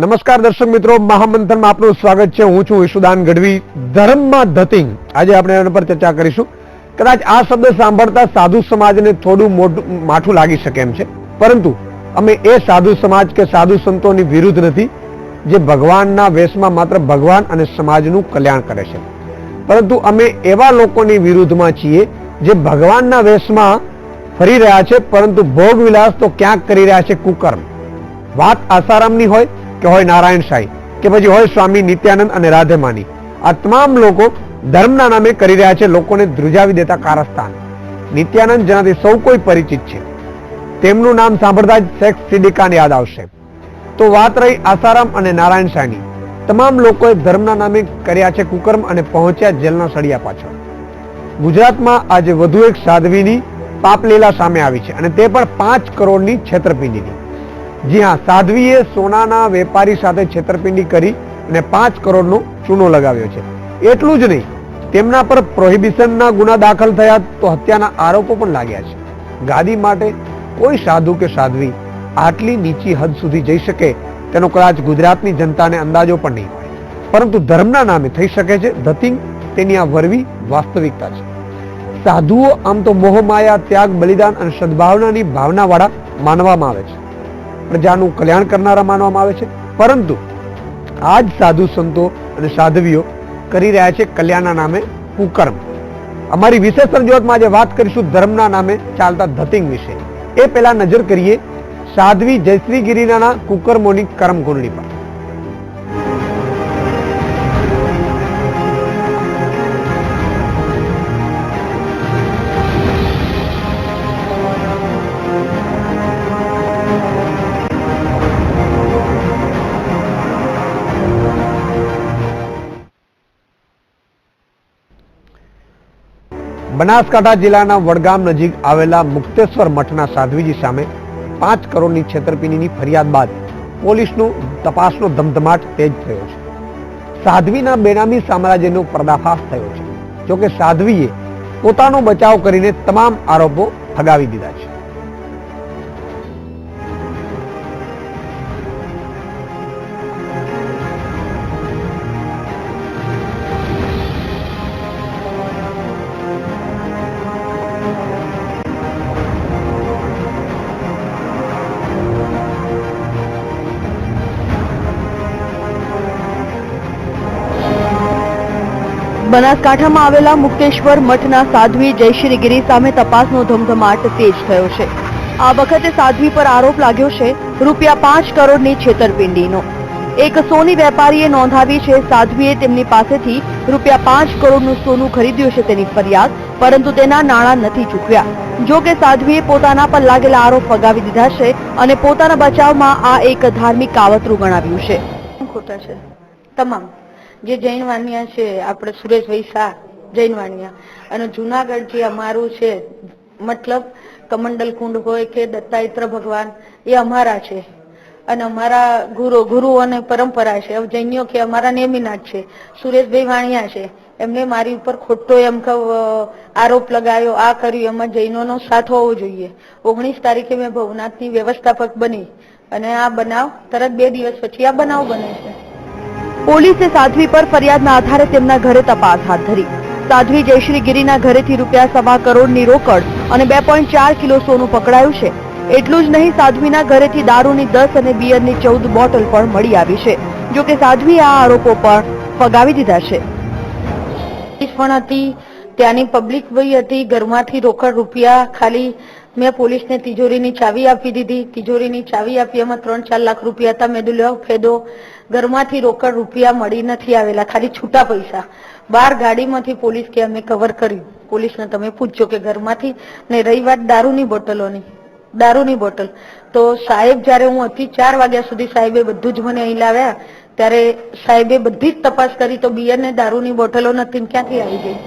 નમસ્કાર દર્શક મિત્રો, મહામંથનમાં આપનું સ્વાગત છે। હું છું ઈશુદાન ગઢવી। ધર્મમાં ધતિંગ, આજે આપણે એના પર ચર્ચા કરીશું। કદાચ આ શબ્દ સાંભળતા સાધુ સમાજને થોડું માઠું લાગી શકે એમ છે, પરંતુ અમે એ સાધુ સમાજ કે સાધુ સંતોની વિરુદ્ધ નથી જે ભગવાનના વેશમાં માત્ર ભગવાન અને સમાજનું કલ્યાણ કરે છે, પરંતુ અમે એવા લોકોની વિરુદ્ધમાં છીએ જે ભગવાનના વેશમાં ફરી રહ્યા છે, પરંતુ ભોગ વિલાસ તો ક્યાંક કરી રહ્યા છે કુકર્મ। વાત આસારામની હોય કે હોય નારાયણ સાંઈ કે પછી હોય સ્વામી નિત્યાનંદ અને રાધેમાની, આ તમામ લોકો ધર્મના નામે કરી રહ્યા છે લોકોને ધ્રુજાવી દેતા કારસ્તાન। નિત્યાનંદ, જેનાથી સૌ કોઈ પરિચિત છે, તેમનું નામ સાંભળતા જ શેખ સિદ્દીકાને યાદ આવશે। તો વાત રહી આસારામ અને નારાયણ સાંઈની, તમામ લોકોએ ધર્મના નામે કર્યા છે કુકર્મ અને પહોંચ્યા જેલના સળિયા પાછળ। ગુજરાતમાં આજે વધુ એક સાધ્વીની પાપલીલા સામે આવી છે, અને તે પણ 5 કરોડની છેતરપિંડીની। જી હા, સાધ્વીએ સોનાના વેપારી સાથે છેતરપિંડી કરી અને 5 કરોડનો ચૂનો લગાવ્યો છે। એટલું જ નહીં, તેમના પર પ્રોહિબિશનના ગુના દાખલ થયા તો હત્યાના આરોપો પણ લાગ્યા છે। ગાદી માટે કોઈ સાધુ કે સાધ્વી આટલી નીચી હદ સુધી જઈ શકે તેનો કદાચ ગુજરાતની જનતાને અંદાજો પણ નહીં હોય, પરંતુ ધર્મના નામે થઈ શકે છે ધતિંગ, તેની આ વરવી વાસ્તવિકતા છે। સાધુઓ આમ તો મોહમાયા, ત્યાગ, બલિદાન અને સદભાવનાની ભાવનાવાળા માનવામાં આવે છે, પ્રજાનું કલ્યાણ કરનારા માનવામાં આવે છે, પરંતુ આ જ સાધુ સંતો અને સાધ્વીઓ કરી રહ્યા છે કલ્યાણના નામે કુકર્મ। અમારી વિશેષ રજૂઆતમાં આજે વાત કરીશું ધર્મના નામે ચાલતા ધતિંગ વિશે। એ પહેલા નજર કરીએ સાધ્વી જયશ્રી ગિરિનાના કુકર્મોની કર્મ કુંડળી પર। બનાસકાંઠા જિલ્લાના વડગામ નજીક આવેલા મુક્તેશ્વર મઠના સાધ્વીજી સામે 5 કરોડની છેતરપિંડીની ફરિયાદ બાદ પોલીસનો તપાસનો ધમધમાટ તેજ થયો છે। સાધ્વીના બેનામી સામ્રાજ્યનો પર્દાફાશ થયો છે। જોકે સાધ્વીએ પોતાનો બચાવ કરીને તમામ આરોપો ફગાવી દીધા છે। બનાસકાંઠામાં આવેલા મુક્તેશ્વર મઠના સાધ્વી જયશ્રી ગિરી સામે તપાસનો ધમધમાટ તેજ થયો છે। આ વખતે સાધ્વી પર આરોપ લાગ્યો છે રૂપિયા 5 કરોડની છેતરપિંડીનો। એક સોની વેપારીએ નોંધાવી છે સાધ્વીએ તેમની પાસેથી રૂપિયા 5 કરોડનું સોનું ખરીદ્યું છે તેની ફરિયાદ, પરંતુ તેના નાણાં નથી ચૂકવ્યા। જો કે સાધ્વીએ પોતાના પર લાગેલા આરોપ ફગાવી દીધા છે અને પોતાના બચાવમાં આ એક ધાર્મિક કાવતરું ગણાવ્યું છે। ખોટા છે તમામ જે જૈન વાણિયા છે, આપણે સુરેશભાઈ શાહ જૈન વાણિયા, અને જુનાગઢ જે અમારું છે મતલબ કમંડલ કુંડ હોય કે દત્તાત્રેય ભગવાન, એ અમારા છે અને અમારા ગુરુઓની પરંપરા છે। જૈનીઓ કે અમારા નેમિનાથ છે, સુરેશભાઈ વાણિયા છે, એમને મારી ઉપર ખોટો એમ આરોપ લગાવ્યો, આ કર્યું। એમાં જૈનોનો સાથ હોવો જોઈએ। 19 તારીખે મેં ભવનાથની વ્યવસ્થાપક બની અને આ બનાવ તરત 2 દિવસ પછી આ બનાવ બને છે। પોલીસે સાધ્વી પર ફરિયાદના આધારે તેમના ઘરે તપાસ હાથ ધરી। સાધ્વી જયશ્રી ગિરીના ઘરેથી રૂપિયા 1.25 કરોડની રોકડ અને 2.4 કિલો સોનું પકડાયું છે। એટલું જ નહીં, સાધ્વીના ઘરેથી દારૂની 10 અને બિયરની 14 બોટલ પણ મળી આવી છે। જો કે સાધ્વીએ આ આરોપો પણ ફગાવી દીધા છે। પણ હતી, ત્યાંની પબ્લિક વહી હતી, ઘરમાંથી રોકડ રૂપિયા ખાલી મેં પોલીસને તિજોરીની ચાવી આપી દીધી। તિજોરીની ચાવી આપી, એમાં 3-4 લાખ રૂપિયા હતા। મેં લ્યો ફેદો, ઘરમાંથી રોકડ રૂપિયા મળી નથી આવેલા, ખાલી છૂટા પૈસા। બહાર ગાડીમાંથી પોલીસ કે અમે કવર કર્યું। પોલીસને તમે પૂછજો કે ઘરમાંથી ને રહી વાત દારૂની બોટલોની, દારૂની બોટલ તો સાહેબ જ્યારે હું હતી 4 વાગ્યા સુધી સાહેબે બધું જ મને અહીં લાવ્યા, ત્યારે સાહેબે બધી જ તપાસ કરી તો બિયર ને દારૂની બોટલો નથી, ક્યાંથી આવી ગઈ।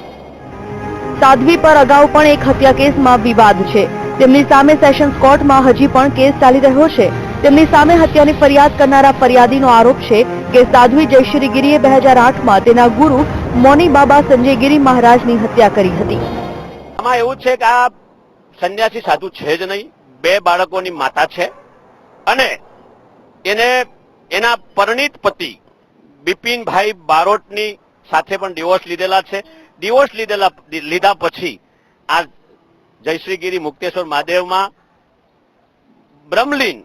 સાધ્વી પર અગાઉ પણ એક હત્યા કેસમાં વિવાદ છે। તેમની સામે સેશન્સ કોર્ટમાં હજી પણ કેસ ચાલી રહ્યો છે। તેમની સામે હત્યાની ફરિયાદ કરનારા ફરિયાદીનો આરોપ છે કે સાધ્વી જયશ્રી ગિરીએ 2008માં તેના ગુરુ મૌની બાબા સંજય ગિરી મહારાજની હત્યા કરી હતી। આમાં એવું છે કે આ સંન્યાસી સાધુ છે જ નહીં, 2 બાળકોની માતા છે અને એને એના પરિણીત પતિ બિપિનભાઈ બારોટની સાથે પણ ડિવોર્સ લીધેલા છે. ડિવોર્સ લીધા પછી આ જયશ્રીગીરી મુક્તેશ્વર મહાદેવમાં બ્રહ્મલીન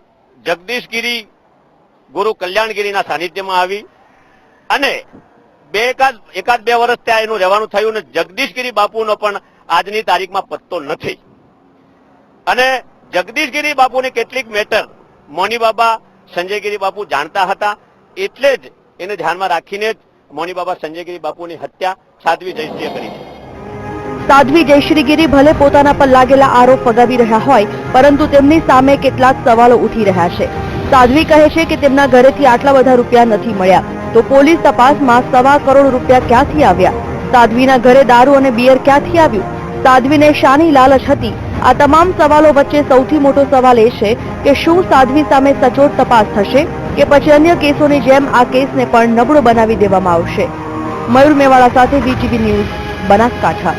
જગદીશગીરી ગુરુ કલ્યાણગીરીના સાનિધ્યમાં આવી અને એકાદ બે વર્ષ ત્યાં એનું રહેવાનું થયું અને જગદીશગીરી બાપુનો પણ આજની તારીખમાં પત્તો નથી. અને જગદીશગીરી બાપુની કેટલીક મેટર મોની બાબા સંજયગીરી બાપુ જાણતા હતા, એટલે જ એને ધ્યાનમાં રાખીને જ મોની બાબા સંજયગીરી બાપુની હત્યા સાધ્વી જયશ્રીએ કરી છે. સાધ્વી જયશ્રીગીરી ભલે પોતાના પર લાગેલા આરોપ ફગાવી રહ્યા હોય, પરંતુ તેમની સામે કેટલાક સવાલો ઉઠી રહ્યા છે. સાધ્વી કહે છે કે તેમના ઘરેથી આટલા બધા રૂપિયા નથી મળ્યા, તો પોલીસ તપાસમાં 1.25 કરોડ રૂપિયા ક્યાંથી આવ્યા? સાધ્વીના ઘરે દારૂ અને બિયર ક્યાંથી આવ્યું? સાધ્વીને શાની લાલચ હતી? આ તમામ સવાલો વચ્ચે સૌથી મોટો સવાલ એ છે કે શું સાધ્વી સામે સચોટ તપાસ થશે કે પછી અન્ય કેસોની જેમ આ કેસને પણ નબળો બનાવી દેવામાં આવશે? મયુર મેવાડા સાથે વીટીવી ન્યૂઝ, બનાસકાંઠા.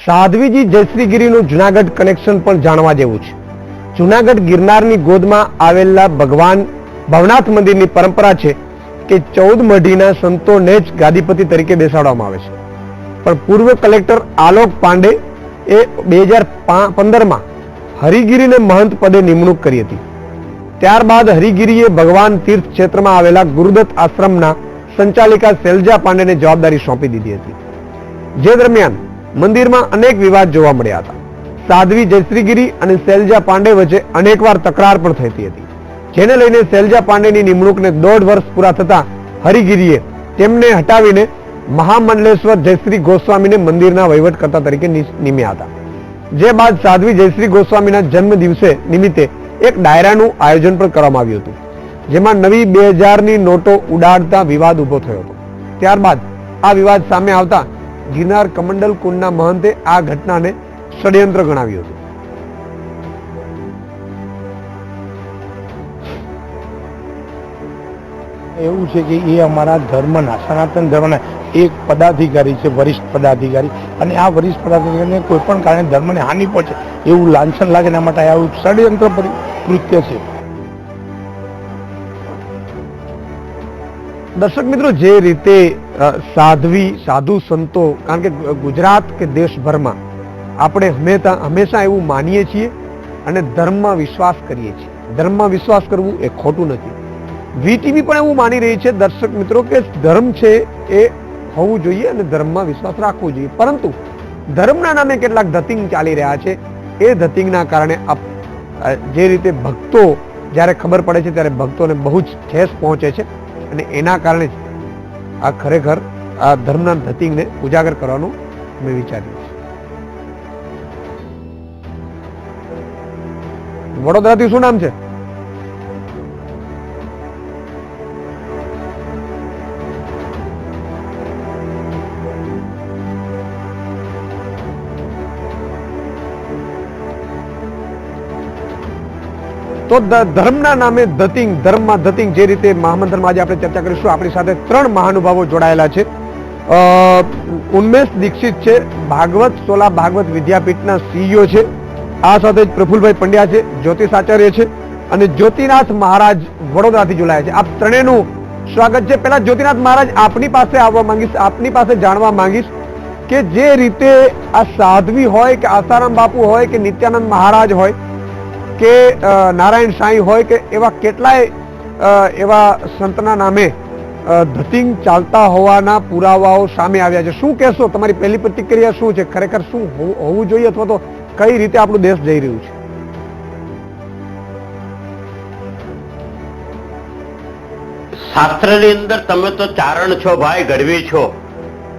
સાધ્વીજી જયશ્રીગીરીનું જુનાગઢ કનેક્શન પણ જાણવા જેવું છે. જુનાગઢ ગિરનારની ગોદમાં આવેલા ભગવાન ભવનાથ મંદિરની પરંપરા છે કે 14 મઢીના સંતોને જ ગાદીપતિ તરીકે બેસાડવામાં આવે છે. પણ પૂર્વ કલેક્ટર આલોક પાંડે એ 2015માં હરિગીરીને મહંત પદે નિમણૂક કરી હતી. ત્યારબાદ હરિગીરીએ ભગવાન તીર્થ ક્ષેત્રમાં આવેલા ગુરુદત્ત આશ્રમના સંચાલિકા શૈલજા પાંડેને જવાબદારી સોંપી દીધી હતી. જે દરમિયાન મંદિરમાં અનેક વિવાદ જોવા મળ્યા હતા. સાધ્વી જયશ્રીગીરી અને શૈલજા પાંડે વચ્ચે અનેકવાર તકરાર પણ થતી હતી, જેને લઈને શૈલજા પાંડેની નિમણૂકને 1.5 વર્ષ પૂરા થતા હરિગીરીએ તેમને હટાવીને મહામંડલેશ્વર જયશ્રી ગોસ્વામીને મંદિરના વહીવટકર્તા તરીકે નિમ્યા હતા. જે બાદ સાધ્વી જયશ્રી ગોસ્વામીના જન્મ દિવસે નિમિત્તે એક ડાયરાનું આયોજન પણ કરવામાં આવ્યું હતું, જેમાં નવી 2000ની નોટો ઉડાડતા વિવાદ ઉભો થયો હતો. ત્યારબાદ આ વિવાદ સામે આવતા ગિરનાર કમંડલ કુંડના મહંતે આ ઘટનાને ષડયંત્ર ગણાવ્યું હતું. એવું છે કે એ અમારા ધર્મના સનાતન ધર્મના એક પદાધિકારી છે, વરિષ્ઠ પદાધિકારી, અને આ વરિષ્ઠ પદાધિકારીને કોઈ પણ કારણે ધર્મને હાનિ પહોંચે એવું લાંછન લાગે એના માટે આવું ષડયંત્ર કૃત્ય છે. દર્શક મિત્રો, જે રીતે સાધ્વી સાધુ સંતો, કારણ કે ગુજરાત કે દેશભરમાં આપણે હંમેશા એવું માનીએ છીએ અને ધર્મમાં વિશ્વાસ કરીએ છીએ. ધર્મમાં વિશ્વાસ કરવું એ ખોટું નથી. વીટીવી પણ એવું માની રહી છે દર્શક મિત્રો કે ધર્મ છે એ હોવું જોઈએ અને ધર્મમાં વિશ્વાસ રાખવો જોઈએ, પરંતુ ધર્મના નામે કેટલાક ધતિંગ ચાલી રહ્યા છે. એ ધતિંગના કારણે જે રીતે ભક્તો જ્યારે ખબર પડે છે ત્યારે ભક્તોને બહુ જ ઠેસ પહોંચે છે અને એના કારણે જ આ ખરેખર આ ધર્મના ધતિંગને ઉજાગર કરવાનું મેં વિચાર્યું છે. વડોદરાથી શું નામ છે? તો ધર્મના નામે ધતિંગ, ધર્મમાં ધતિંગ, જે રીતે મહામંથનમાં આજે આપણે ચર્ચા કરીશું. આપણી સાથે 3 મહાનુભાવો જોડાયેલા છે. ઉન્મેષ દીક્ષિત છે, ભાગવત સોલા ભાગવત વિદ્યાપીઠના CEO છે. આ સાથે જ પ્રફુલભાઈ પંડ્યા છે, જ્યોતિષાચાર્ય છે, અને જ્યોતિનાથ મહારાજ વડોદરાથી જોડાયા છે. આપ ત્રણેયનું સ્વાગત છે. પહેલા જ્યોતિનાથ મહારાજ આપની પાસે આવવા માંગીશ, આપની પાસે જાણવા માંગીશ કે જે રીતે આ સાધ્વી હોય કે આસારામ બાપુ હોય કે નિત્યાનંદ મહારાજ હોય કે નારાયણ સાંઈ હોય કે એવા કેટલાય એવા સંતના નામે ધતિંગ ચાલતા હોવાના પુરાવાઓ સામે આવ્યા છે. શું કહેશો? તમારી પહેલી પ્રતિક્રિયા શું છે? ખરેખર શું હોવું જોઈએ અથવા તો કઈ રીતે આપણું દેશ જઈ રહ્યું છે? શાસ્ત્રની અંદર તમે તો ચારણ છો ભાઈ, ગઢવી છો,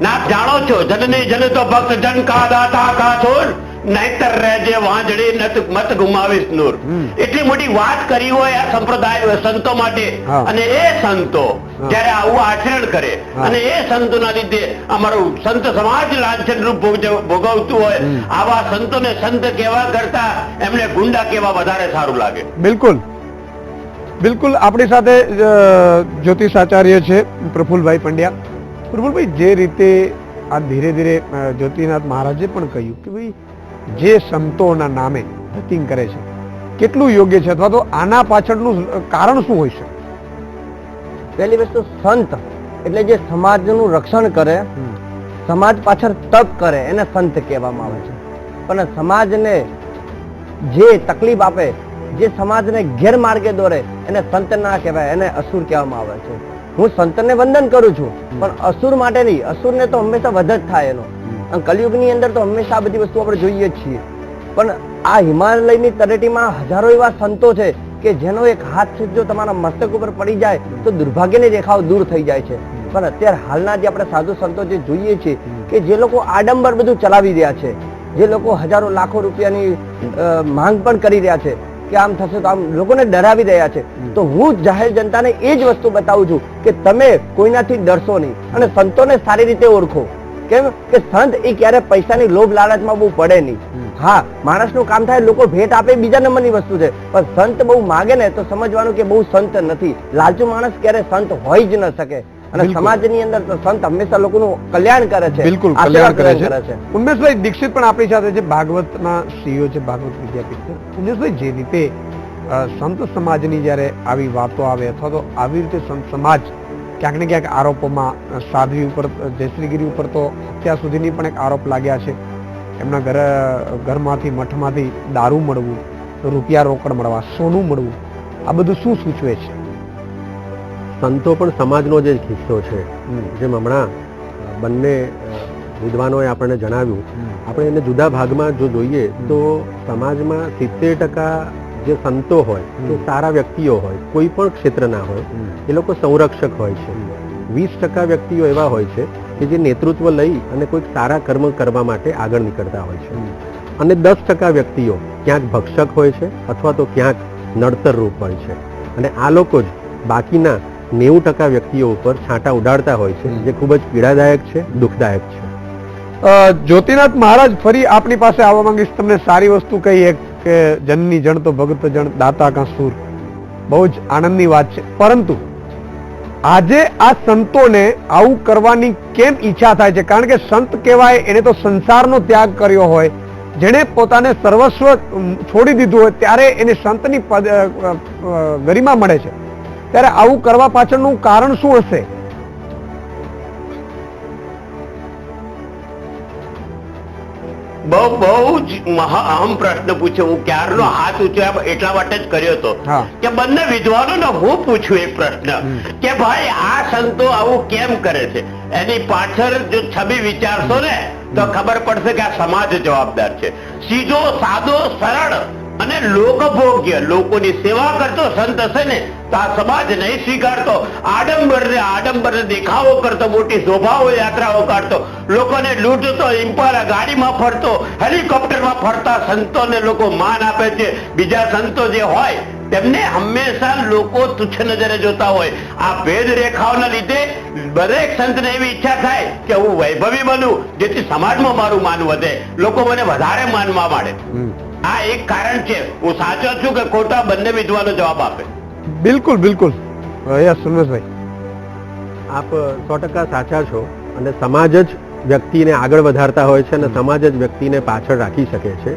ના જાણો છો જનની જન તો ભક્ત જન કા દાતા કા છોડ, નહીતર રહેજે વાંજળી મત ગુમાવીશ નૂર. એટલી મોટી વાત કરી હોય આ સંપ્રદાય સંતો માટે, અને એ સંતો જયારે આવું આચરણ કરે અને એ સંતોના લીધે અમારું સંત સમાજ લાંછન રૂપ ભોગવતું હોય, આવા સંતોને સંત કેવા કરતા એમને ગુંડા કેવા વધારે સારું લાગે. બિલકુલ બિલકુલ. આપણી સાથે જ્યોતિષાચાર્ય છે પ્રફુલભાઈ પંડ્યા. પ્રફુલભાઈ, જે રીતે આ ધીરે ધીરે જ્યોતિનાથ મહારાજે પણ કહ્યું કે ભાઈ જે સંતોના નામે ધતિંગ કરે છે, કેટલું યોગ્ય છે અથવા તો આના પાછળનું કારણ શું હોય છે? પહેલી વસ્તુ, સંત એટલે જે સમાજનું રક્ષણ કરે, સમાજ પાછળ તપ કરે, એને સંત કહેવામાં આવે છે. પણ સમાજને જે તકલીફ આપે, જે સમાજને ગેરમાર્ગે દોરે, એને સંત ના કહેવાય, એને અસુર કહેવામાં આવે છે. હું સંતને વંદન કરું છું, પણ અસુર માટે નહીં. અસુરને તો હંમેશા વધ જ થાય એનો. અને કલિયુગની અંદર તો હંમેશા આ બધી વસ્તુ આપણે જોઈએ જ છીએ. પણ આ હિમાલયની તળેટીમાં હજારો એવા સંતો છે કે જેનો એક હાથ જો તમારા મસ્તક ઉપર પડી જાય તો દુર્ભાગ્યની રેખાઓ દૂર થઈ જાય છે. પણ અત્યારે હાલના જે આપણે સાધુ સંતો જે જોઈએ છીએ કે જે લોકો આડંબર બધું ચલાવી રહ્યા છે, જે લોકો હજારો લાખો રૂપિયાની માંગ પણ કરી રહ્યા છે કે આમ થશે તો આમ, લોકોને ડરાવી રહ્યા છે, તો હું જાહેર જનતાને એ જ વસ્તુ બતાવું છું કે તમે કોઈનાથી ડરશો નહીં અને સંતોને સારી રીતે ઓળખો. કેમ કે સંત એ ક્યારે પૈસાની લોભ લાલચમાં બહુ પડે નહીં. હા, માણસનું કામ થાય, લોકો ભેટ આપે બીજા નંબરની વસ્તુ છે, પણ સંત બહુ માગે ને તો સમજવાનું કે બહુ સંત નથી. લાલચુ માણસ ક્યારે સંત હોય જ ન શકે. અને સમાજની અંદર તો સંત હંમેશા લોકોનું કલ્યાણ કરે છે, બિલકુલ કલ્યાણ કરે છે. ઉમેશભાઈ દીક્ષિત પણ આપણી સાથે છે, ભાગવતના CEO છે, ભાગવત વિદ્યાપીઠ છે. ઉમેશભાઈ, જે રીતે સંત સમાજની જ્યારે આવી વાતો આવે અથવા તો આવી રીતે સંત સમાજ ક્યાંક ને ક્યાંક આરોપોમાં, સાધ્વી ઉપર, જયશ્રીગીરી ઉપર તો અત્યાર સુધીની પણ એક આરોપ લાગ્યા છે, એમના ઘરમાંથી, મઠમાંથી દારૂ મળવું, રૂપિયા રોકડ મળવા, સોનું મળવું, આ બધું શું સૂચવે છે? સંતો પણ સમાજનો જ એક હિસ્સો છે. જેમ હમણાં બંને વિદ્વાનોએ આપણને જણાવ્યું, આપણે એને જુદા ભાગમાં જો જોઈએ તો સમાજમાં 70% જે સંતો હોય તે સારા વ્યક્તિઓ હોય, કોઈ પણ ક્ષેત્રના હોય, એ લોકો સંરક્ષક હોય છે. 20% વ્યક્તિઓ એવા હોય છે કે જે નેતૃત્વ લઈ અને કોઈક સારા કર્મ કરવા માટે આગળ નીકળતા હોય છે. અને 10% વ્યક્તિઓ ક્યાંક ભક્ષક હોય છે અથવા તો ક્યાંક નડતર રૂપ હોય છે. અને આ લોકો જ બાકીના 90% વ્યક્તિઓ ઉપર છાંટા ઉડાડતા હોય છે, જે ખૂબ જ પીડાદાયક છે, દુઃખદાયક છે. જ્યોતિનાથ મહારાજ, ફરી આપની પાસે આવવા માંગીશ. તમને સારી વસ્તુ કહી એક કે જનની જણ તો ભગત જણ, દાતા કા સૂર. બહુ જ આનંદની વાત છે. પરંતુ આજે આ સંતોને આવું કરવાની કેમ ઈચ્છા થાય છે? કારણ કે સંત કહેવાય એને તો સંસારનો ત્યાગ કર્યો હોય, જેણે પોતાને સર્વસ્વ છોડી દીધું હોય ત્યારે એને સંતની ગરિમા મળે છે. ત્યારે આવું કરવા પાછળનું કારણ શું હશે? બહુ જ અહમ પ્રશ્ન પૂછ્યો. હું ક્યારનો હાથ ઊંચો એટલા માટે જ કર્યો હતો કે બંને વિદ્વાનોને હું પૂછું એક પ્રશ્ન કે ભાઈ આ સંતો આવું કેમ કરે છે? એની પાછળ જો છબી વિચારશો ને તો ખબર પડશે કે આ સમાજ જવાબદાર છે. સીધો, સાદો, સરળ અને લોકભોગ્ય, લોકોની સેવા કરતો સંત હશે ને તો આ સમાજ નહીં સ્વીકારતો. આડંબરને દેખાવો કરતો, મોટી શોભાઓ યાત્રાઓ કાઢતો, લોકોને લૂંટતો, ઇમ્પાલા ગાડીમાં ફરતો, હેલિકોપ્ટરમાં ફરતા સંતોને લોકો માન આપે છે. બીજા સંતો જે હોય તેમને હંમેશા લોકો તુચ્છ નજરે જોતા હોય. આ ભેદ રેખાઓના લીધે દરેક સંતને એવી ઈચ્છા થાય કે હું વૈભવી બનું, જેથી સમાજમાં મારું માન વધે, લોકો મને વધારે માનવા માંડે. આ એક કારણ છે. હું સાચો છું કે ખોટા? બંને વિદ્વાનો જવાબ આપે. બિલકુલ બિલકુલ. સુરેશભાઈ, આપ 100% સાચા છો. અને સમાજ જ વ્યક્તિને આગળ વધારતા હોય છે અને સમાજ જ વ્યક્તિને પાછળ રાખી શકે છે.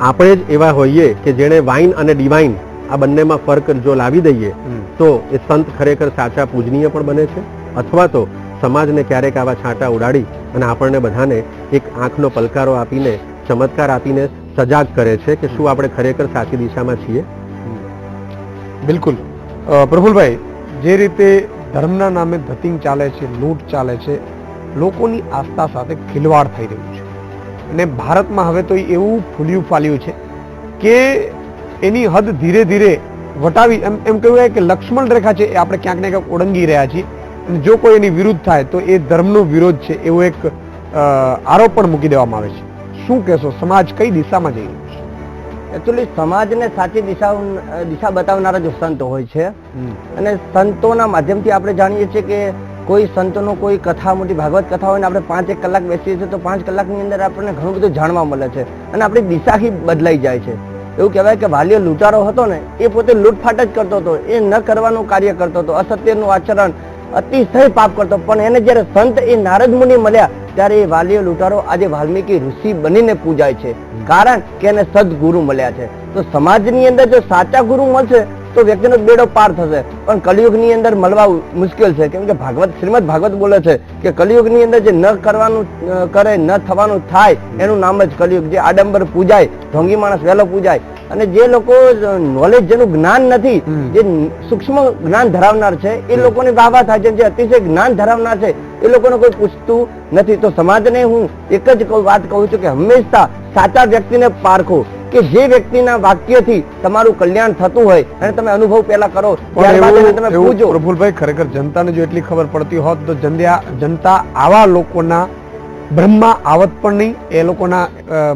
આપણે જ એવા હોઈએ કે જેણે વાઇન અને ડિવાઇન આ બંનેમાં ફરક જો લાવી દઈએ તો એ સંત ખરેખર સાચા પૂજનીય પણ બને છે, અથવા તો સમાજને ક્યારેક આવા છાંટા ઉડાડી અને આપણને બધાને એક આંખનો પલકારો આપીને, ચમત્કાર આપીને સજાગ કરે છે કે શું આપણે ખરેખર સાચી દિશામાં છીએ. બિલકુલ. પ્રફુલભાઈ, જે રીતે ધર્મના નામે ધતિંગ ચાલે છે, લૂંટ ચાલે છે, લોકોની આસ્થા સાથે ખિલવાડ થઈ રહ્યું છે અને ભારતમાં હવે તો એવું ફૂલ્યું ફાલ્યું છે કે એની હદ ધીરે ધીરે વટાવી, એમ કહેવાય કે લક્ષ્મણ રેખા છે એ આપણે ક્યાંક ને ક્યાંક ઓળંગી રહ્યા છીએ. અને જો કોઈ એની વિરુદ્ધ થાય તો એ ધર્મનો વિરોધ છે એવો એક આરોપ પણ મૂકી દેવામાં આવે છે. શું કહેશો? સમાજ કઈ દિશામાં જઈ રહ્યું છે? એકચ્યુઅલી સમાજને સાચી દિશા બતાવનારા જો સંત હોય છે, અને સંતોના માધ્યમથી આપણે જાણીએ છીએ કે કોઈ સંતોનો કોઈ કથા, મોટી ભાગવત કથા હોય ને આપણે 5-1 કલાક બેસીએ છીએ તો 5 કલાકની અંદર આપણને ઘણું બધું જાણવા મળે છે અને આપણી દિશાથી બદલાઈ જાય છે. એવું કહેવાય કે વાલિયો લૂંટારો હતો ને, એ પોતે લૂંટફાટ જ કરતો હતો, એ ન કરવાનું કાર્ય કરતો હતો, અસત્યનું આચરણ, અતિશય પાપ કરતો. પણ એને જયારે સંત એ નારદ મુનિ મળ્યા ત્યારે એ વાલિયો લૂંટારો આજે વાલ્મીકી ઋષિ બનીને પૂજાય છે, કારણ કે એને સદગુરુ મળ્યા છે. તો સમાજની અંદર જો સાચા ગુરુ મળશે તો વ્યક્તિનો બેડો પાર થશે, પણ કલિયુગની અંદર મળવા મુશ્કેલ છે. કેમ કે શ્રીમદ ભાગવત બોલે છે કે કલિયુગની અંદર જે ન કરવાનું કરે, ન થવાનું થાય, એનું નામ જ કલિયુગ. જે આડંબર પૂજાય, ઢોંગી માણસ વહેલો પૂજાય, અને જે લોકો નોલેજ, જેનું જ્ઞાન નથી, જે સૂક્ષ્મ જ્ઞાન ધરાવનાર છે, એ લોકોની વાહવા થાય છે. જે અતિશય જ્ઞાન ધરાવનાર છે એ લોકોને કોઈ પૂછતું નથી. તો સમાજને હું એક જ વાત કહું છું કે હંમેશા સાચા વ્યક્તિને પારખો, કે જે વ્યક્તિના વાક્યથી તમારું કલ્યાણ થતું હોય અને તમે અનુભવ પહેલા કરો, ત્યારબાદ એને તમે પૂજો. પ્રફુલભાઈ, ખરેખર જનતાને જો એટલી ખબર પડતી હોત તો જનતા આવા લોકોના બ્રહ્મમાં આવત પણ નહીં, એ લોકોના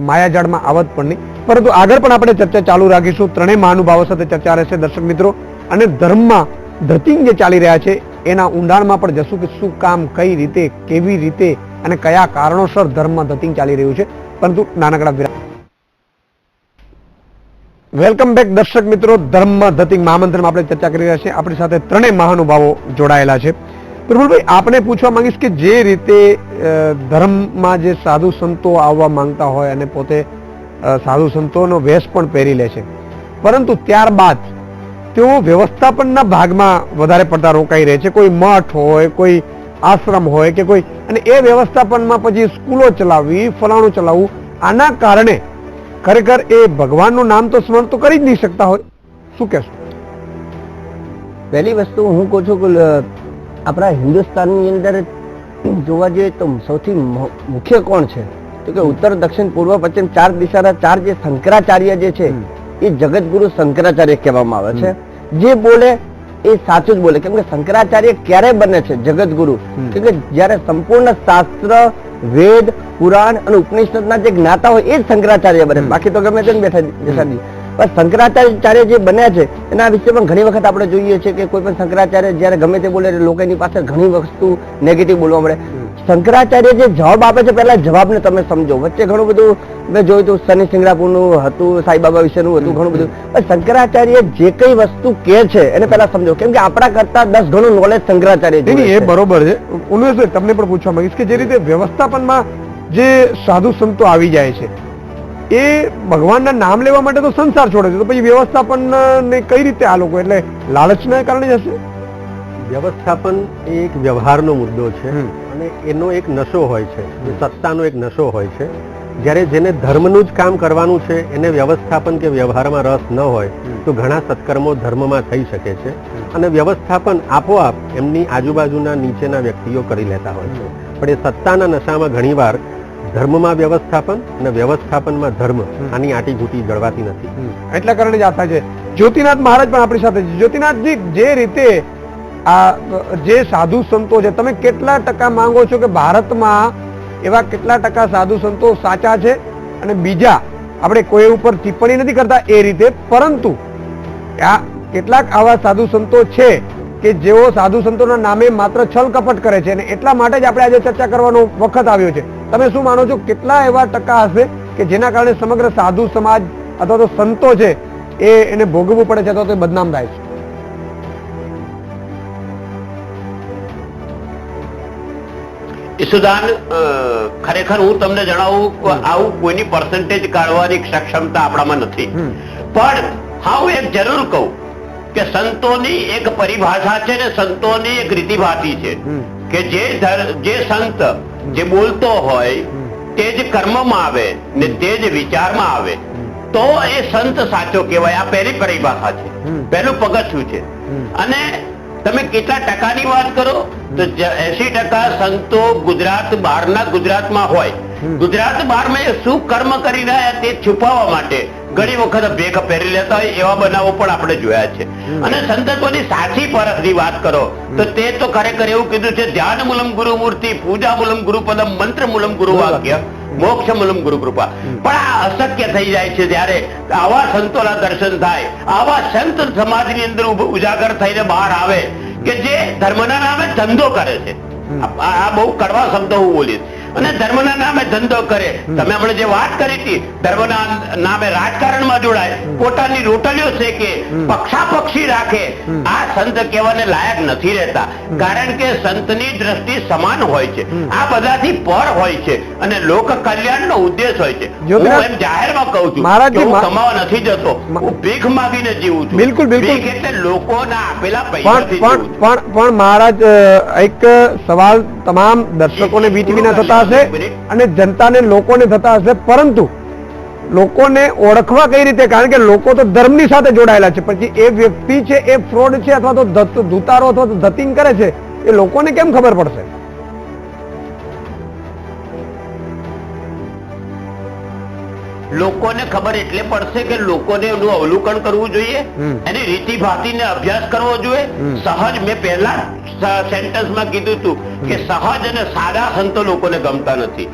માયાજાળમાં આવત પણ નહીં. પરંતુ આગળ પણ આપણે ચર્ચા ચાલુ રાખીશું. ત્રણેય મહાનુભાવો સાથે ચર્ચા રહેશે દર્શક મિત્રો, અને ધર્મમાં ધતિંગ જે ચાલી રહ્યા છે એના ઊંડાણમાં પણ જશું કે શું કામ, કઈ રીતે, કેવી રીતે અને કયા કારણોસર ધર્મમાં ધતિંગ ચાલી રહ્યું છે. પરંતુ નાનકડા વિરામ. વેલકમ બેક દર્શક મિત્રો. ધર્મમાં ધતિંગ મહામંત્રમાં આપણે ચર્ચા કરી રહ્યા છીએ. આપણી સાથે ત્રણેય મહાનુભાવો જોડાયેલા છે. પ્રફુલભાઈ, આપને પૂછવા માંગીશ કે જે રીતે ધર્મમાં જે સાધુ સંતો આવવા માંગતા હોય અને પોતે સાધુ સંતોનો વેશ પણ પહેરી લે છે, પરંતુ ત્યારબાદ તેઓ વ્યવસ્થાપનના ભાગમાં વધારે પડતા રોકાઈ રહે છે. કોઈ મઠ હોય, કોઈ આશ્રમ હોય કે કોઈ, અને એ વ્યવસ્થાપનમાં પછી સ્કૂલો ચલાવવી, ફલાણું ચલાવવું, આના કારણે ખરેખર એ ભગવાનનું નામ તો સ્મરણ તો કરી જ નહીં શકતા હોય. શું કહેશો? પહેલી વસ્તુ હું કહું છું કે આપણા હિન્દુસ્તાનની અંદર જોવા જઈએ તો સૌથી મુખ્ય કોણ છે તો કે ઉત્તર, દક્ષિણ, પૂર્વ, પશ્ચિમ ચાર દિશાના ચાર જે શંકરાચાર્ય જે છે એ જગતગુરુ શંકરાચાર્ય કહેવામાં આવે છે. જે બોલે એ સાચું જ બોલે. કેમ કે શંકરાચાર્ય ક્યારે બને છે જગતગુરુ? કેમ કે જયારે સંપૂર્ણ શાસ્ત્ર, વેદ, પુરાણ અને ઉપનિષદના જે જ્ઞાતા હોય એ જ શંકરાચાર્ય બને, બાકી તો ગમે તે બેઠા પણ શંકરાચાર્ય જે બન્યા છે એના વિશે પણ ઘણી વખત આપણે જોઈએ છીએ કે કોઈ પણ શંકરાચાર્ય જયારે ગમે તે બોલે લોકો એની પાસે ઘણી વસ્તુ નેગેટિવ બોલવા મળે. શંકરાચાર્ય જે જવાબ આપે છે, પહેલા જવાબને તમે સમજો. વચ્ચે ઘણું બધું મેં જોયું હતું, શનિ સિંગડાપુરનું હતું, સાંઈબાબા વિશેનું હતું, ઘણું બધું. પણ શંકરાચાર્ય જે કઈ વસ્તુ કે છે એને પહેલા સમજો, કેમ કે આપણા કરતા 10 ગણું નોલેજ શંકરાચાર્ય છે. એ બરોબર છે. ઉન્મેશભાઈ, તમને પણ પૂછવા માંગીશ કે જે રીતે વ્યવસ્થાપનમાં જે સાધુ સંતો આવી જાય છે એ ભગવાનના નામ લેવા માટે તો સંસાર છોડે છે, તો પછી વ્યવસ્થાપન ને કઈ રીતે આ લોકો, એટલે લાલચના કારણે જ હશે? વ્યવસ્થાપન એ એક વ્યવહારનો મુદ્દો છે અને એનો એક નશો હોય છે, સત્તાનો એક નશો હોય છે. જ્યારે જેને ધર્મનું જ કામ કરવાનું છે એને વ્યવસ્થાપન કે વ્યવહારમાં રસ ન હોય તો ઘણા સત્કર્મો ધર્મમાં થઈ શકે છે અને વ્યવસ્થાપન આપોઆપ એમની આજુબાજુના નીચેના વ્યક્તિઓ કરી લેતા હોય છે. પણ એ સત્તાના નશામાં ઘણીવાર ધર્મમાં વ્યવસ્થાપન અને વ્યવસ્થાપનમાં ધર્મ આની આટીઘૂટી જળવાતી નથી. એટલા કારણે જ આ થાય છે. જ્યોતિનાથ મહારાજ પણ આપણી સાથે છે. જ્યોતિનાથજી, જે રીતે આ જે સાધુ સંતો છે, તમે કેટલા ટકા માંગો છો કે ભારતમાં એવા કેટલા ટકા સાધુ સંતો સાચા છે અને બીજા, આપણે કોઈ ઉપર ટિપ્પણી નથી કરતા એ રીતે, પરંતુ આ કેટલાક આવા સાધુ સંતો છે કે જેઓ સાધુ સંતોના નામે માત્ર છલ કપટ કરે છે અને એટલા માટે જ આપણે આજે ચર્ચા કરવાનો વખત આવ્યો છે. તમે શું માનો છો, કેટલા એવા ટકા હશે કે જેના કારણે સમગ્ર સાધુ સમાજ અથવા તો સંતો છે એને ભોગવવું પડે છે અથવા તો બદનામ થાય છે? ઈશુદાન, ખરેખર હું તમને જણાવું આવું કોઈની પર્સન્ટેજ કાઢવાની ક્ષમતા આપણામાં નથી, પણ હા હું એક જરૂર કહું કે સંતોની એક પરિભાષા છે ને સંતોની એક રીતિભાતી છે કે જે સંત જે બોલતો હોય તે જ કર્મમાં આવે ને તે જ વિચારમાં આવે તો એ સંત સાચો કહેવાય. આ પહેલી પરિભાષા છે, પહેલું પગથિયું છે. અને તમે કેટલા ટકાની વાત કરો તો 80% સંતો ગુજરાત બહારના ગુજરાતમાં હોય. ગુજરાત બહારમાં એ શું કર્મ કરી રહ્યા તે છુપાવવા માટે ઘણી વખત ભેખ પહેરી લેતા હોય એવા બનાવો પણ આપણે જોયા છે. અને સંતત્વની સાચી પરખની વાત કરો તો તે તો ખરેખર એવું કીધું છે, ધ્યાન મૂલમ ગુરુ મૂર્તિ, પૂજા મૂલમ ગુરુ પદમ, મંત્ર મૂલમ ગુરુ વાક્ય, મોક્ષ મૂલમ ગુરુ કૃપા. પણ આ અશક્ય થઈ જાય છે જ્યારે આવા સંતોના દર્શન થાય, આવા સંત સમાજની અંદર ઉજાગર થઈને બહાર આવે કે જે ધર્મના નામે ધંધો કરે છે. આ બહુ કડવા શબ્દો હું બોલીશ, અને ધર્મના નામે ધંધો કરે. તમે હમણાં જે વાત કરી હતી, ધર્મના નામે રાજકારણમાં જોડાય, પોતાની રોટલીઓ શેકે, પક્ષાપક્ષી રાખે, આ સંત કહેવાને લાયક નથી રહેતા. કારણ કે સંતની દ્રષ્ટિ સમાન હોય છે, આ બધાથી પર હોય છે અને લોક કલ્યાણનો ઉદ્દેશ હોય છે. હું એમ જાહેરમાં કહું છું કે હું કમાવા નથી જતો, હું ભીખ માંગીને જીવું છું. બિલકુલ બિલકુલ. ભીખ એટલે લોકોના આપેલા પૈસાથી જીવું છું. પણ મહારાજ, એક સવાલ તમામ દર્શકોને વીટીવી ના થતા હશે અને જનતાને લોકોને થતા હશે, પરંતુ લોકોને ઓળખવા કઈ રીતે? કારણ કે લોકો તો ધર્મની સાથે જોડાયેલા છે, પછી એ વ્યક્તિ છે એ ફ્રોડ છે અથવા તો ધુતારો અથવા તો ધતિંગ કરે છે, એ લોકોને કેમ ખબર પડશે? લોકોને ખબર એટલે પડશે કે લોકોને એનું અવલોકન કરવું જોઈએ, એની રીતિ ભાતીને અભ્યાસ કરવો જોઈએ. સહજ, મેં પહેલા સેન્ટેન્સમાં કીધું હતું કે સહજ અને સાદા સંતો લોકોને ગમતા નથી.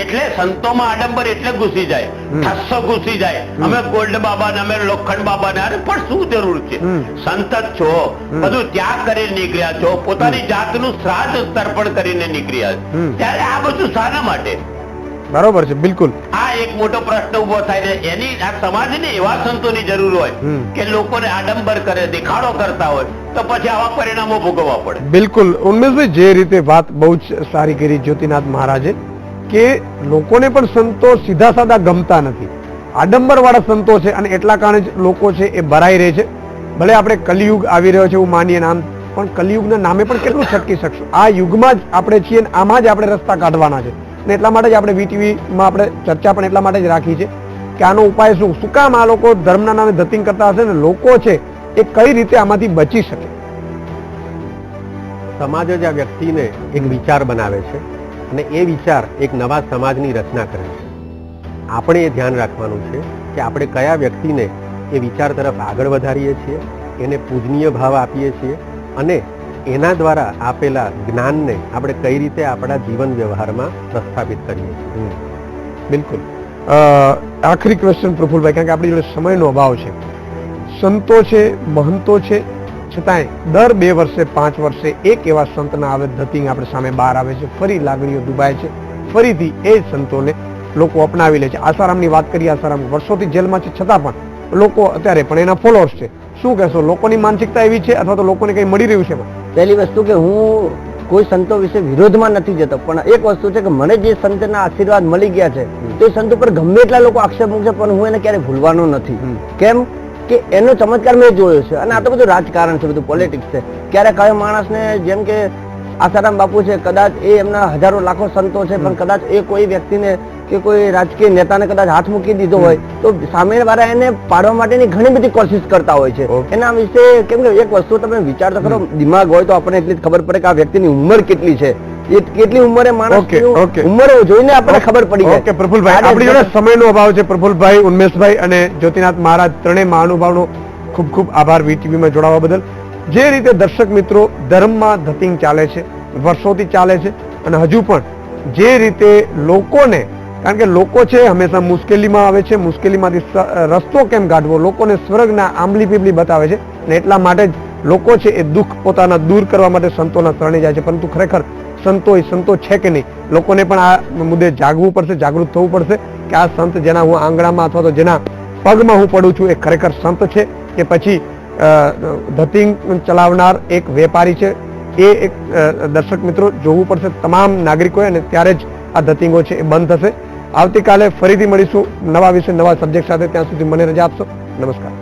એટલે સંતોમાં આડંબર એટલે ઘૂસી જાય, ઠસ્સો ઘૂસી જાય. અમે ગોલ્ડ બાબા ને અમે લોખંડ બાબા ને, અરે પણ શું જરૂર છે? સંત જ છો, બધું ત્યાગ કરીને નીકળ્યા છો, પોતાની જાતનું શ્રાદ્ધ તર્પણ કરીને નીકળ્યા, ત્યારે આ બધું શાના માટે? બરોબર છે, બિલકુલ. આ એક મોટો પ્રશ્ન ઉભો થાય છે. એની આ સમાજને એવા સંતોની જરૂર હોય કે લોકોને આડંબર કરે, દેખાડો કરતા હોય, તો પછી આવા પરિણામો ભોગવવા પડે. બિલકુલ ઉન્મેશભાઈ, જે રીતે વાત બહુ જ સારી કરી જ્યોતિનાથ મહારાજે, કે લોકોને પણ સંતો સીધા સાદા ગમતા નથી, આડંબર વાળા સંતો છે, અને એટલા કારણે જ લોકો છે એ ભરાઈ રહે છે. ભલે આપણે કલિયુગ આવી રહ્યો છે એવું માનીએ નામ, પણ કલિયુગના નામે પણ કેટલું છટકી શકશું? આ યુગમાં જ આપણે છીએ, આમાં જ આપણે રસ્તા કાઢવાના છે. અને એટલા માટે જ આપણે વીટીવીમાં આપણે ચર્ચા પણ એટલા માટે જ રાખી છે કે આનો ઉપાય શું કામ આ લોકો ધર્મના નામે ધતિંગ કરતા હશે, ને લોકો છે એ કઈ રીતે આમાંથી બચી શકે? સમાજ જ આ વ્યક્તિને એક વિચાર બનાવે છે અને એ વિચાર એક નવા સમાજની રચના કરે છે. આપણે એ ધ્યાન રાખવાનું છે કે આપણે કયા વ્યક્તિને એ વિચાર તરફ આગળ વધારીએ છીએ, એને પૂજનીય ભાવ આપીએ છીએ અને એના દ્વારા આપેલા જ્ઞાનને આપણે કઈ રીતે આપણા જીવન વ્યવહારમાં પ્રસ્થાપિત કરીએ છીએ. બિલકુલ. આખરી ક્વેશ્ચન પ્રફુલભાઈ, કારણ કે આપણી જોડે સમયનો અભાવ છે. સંતો છે, મહંતો છે, છતાંય દર 2 વર્ષે 5 વર્ષે એક એવા સંતના આવે ધતિંગ આપણે સામે બહાર આવે છે, ફરી લાગણીઓ દુભાય છે, ફરીથી એ સંતોને લોકો અપનાવી લે છે. આસારામની વાત કરીએ, આસારામ વર્ષોથી જેલમાં છે, છતાં પણ લોકો અત્યારે પણ એના ફોલોઅર્સ છે. શું કહેશો? લોકોની માનસિકતા એવી છે અથવા તો લોકોને કઈ મળી રહ્યું છે? પહેલી વસ્તુ કે હું કોઈ સંતો વિશે વિરોધમાં નથી જતો, પણ એક વસ્તુ છે કે મને જે સંતના આશીર્વાદ મળી ગયા છે તે સંત ઉપર ગમે એટલા લોકો આક્ષેપ મૂકશે, પણ હું એને ક્યારે ભૂલવાનો નથી. કેમ કે એનો ચમત્કાર મેં જોયો છે. અને આ તો બધું રાજકારણ છે, બધું પોલિટિક્સ છે. ક્યારેક કયો માણસને, જેમ કે આસારામ બાપુ છે, કદાચ એ એમના હજારો લાખો સંતો છે, પણ કદાચ એ કોઈ વ્યક્તિને કે કોઈ રાજકીય નેતાને કદાચ હાથ મૂકી દીધો હોય તો સામેવાળા એને પાડવા માટેની ઘણી બધી કોશિશ કરતા હોય છે. એના વિશે કેમ કે એક વસ્તુ તમે વિચાર તો કરો, દિમાગ હોય તો આપણને એટલી જ ખબર પડે કે આ વ્યક્તિની ઉંમર કેટલી છે, કેટલી ઉંમરે માણસ ઉંમર જોઈને આપણને ખબર પડી જાય. ઓકે પ્રફુલભાઈ, આપણી જોડે સમયનો અભાવ છે. પ્રફુલભાઈ, ઉન્મેશભાઈ અને જ્યોતિનાથ મહારાજ ત્રણેય મહાનુભાવનો ખૂબ ખૂબ આભાર વીટીવીમાં જોડાવા બદલ. જે રીતે દર્શક મિત્રો ધર્મમાં ધતિંગ ચાલે છે, વર્ષોથી ચાલે છે, અને હજુ પણ જે રીતે લોકોને, કારણ કે લોકો છે હંમેશા મુશ્કેલીમાં આવે છે, મુશ્કેલીમાંથી રસ્તો કેમ કાઢવો, લોકોને સ્વર્ગના આંબલી પીપલી બતાવે છે, અને એટલા માટે જ લોકો છે એ દુઃખ પોતાના દૂર કરવા માટે સંતોના શરણે જાય છે. પરંતુ ખરેખર સંતો છે કે નહીં, લોકોને પણ આ મુદ્દે જાગવું પડશે, જાગૃત થવું પડશે કે આ સંત જેના હું આંગણામાં અથવા તો જેના પગમાં હું પડું છું એ ખરેખર સંત છે કે પછી ધતિંગ ચલાવનાર એક વેપારી છે. એ એક દર્શક મિત્રો જોવું પડશે તમામ નાગરિકોએ, અને ત્યારે જ આ ધતિંગો છે એ બંધ થશે. આવતીકાલે ફરીથી મળીશું નવા વિષય, નવા સબ્જેક્ટ સાથે. ત્યાં સુધી મને રજા આપશો. નમસ્કાર.